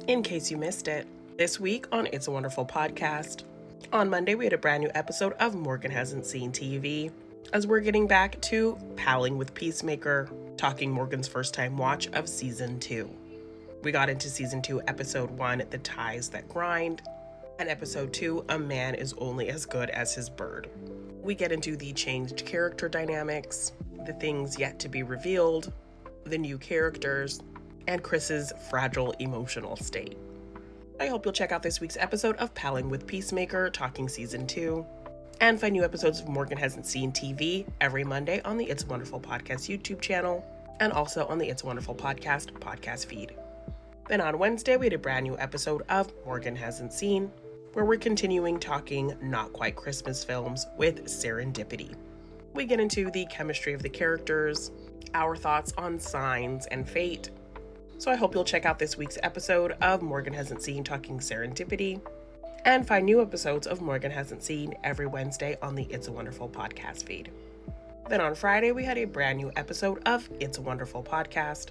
In case you missed it, this week on It's a Wonderful Podcast, on Monday we had a brand new episode of Morgan Hasn't Seen TV, as we're getting back to palling with Peacemaker, talking Morgan's first time watch of Season 2. We got into Season 2, Episode 1, The Ties That Grind, and Episode 2, A Man is Only as Good as His Bird. We get into the changed character dynamics, the things yet to be revealed, the new characters, and Chris's fragile emotional state. I hope you'll check out this week's episode of Palling with Peacemaker, talking Season 2, and find new episodes of Morgan Hasn't Seen TV every Monday on the It's a Wonderful Podcast YouTube channel, and also on the It's a Wonderful podcast feed. Then on Wednesday, we had a brand new episode of Morgan Hasn't Seen, where we're continuing talking not quite Christmas films with Serendipity. We get into the chemistry of the characters, our thoughts on signs and fate. So I hope you'll check out this week's episode of Morgan Hasn't Seen talking Serendipity, and find new episodes of Morgan Hasn't Seen every Wednesday on the It's a Wonderful Podcast feed. Then on Friday, we had a brand new episode of It's a Wonderful Podcast,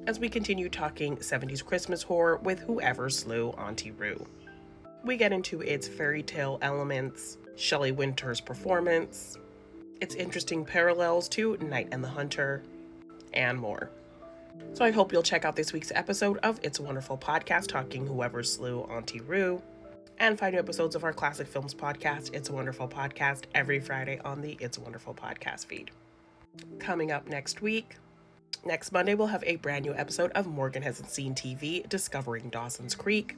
as we continue talking 70s Christmas horror with Whoever Slew Auntie Roo. We get into its fairy tale elements, Shelley Winter's performance, its interesting parallels to Night and the Hunter, and more. So I hope you'll check out this week's episode of It's a Wonderful Podcast talking Whoever Slew Auntie Roo, and find new episodes of our Classic Films podcast, It's a Wonderful Podcast, every Friday on the It's a Wonderful Podcast feed. Coming up next week, next Monday, we'll have a brand new episode of Morgan Hasn't Seen TV, Discovering Dawson's Creek,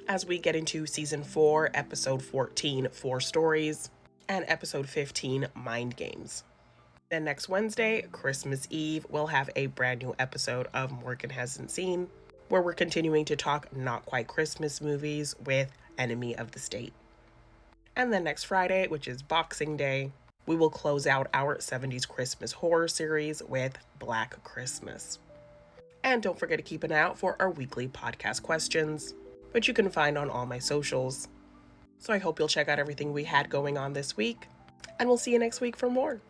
as we get into Season 4, Episode 14, 4 Stories, and Episode 15, Mind Games. Then next Wednesday, Christmas Eve, we'll have a brand new episode of Morgan Hasn't Seen, where we're continuing to talk not quite Christmas movies with Enemy of the State. And then next Friday, which is Boxing Day, we will close out our 70s Christmas horror series with Black Christmas. And don't forget to keep an eye out for our weekly podcast questions, which you can find on all my socials. So I hope you'll check out everything we had going on this week, and we'll see you next week for more.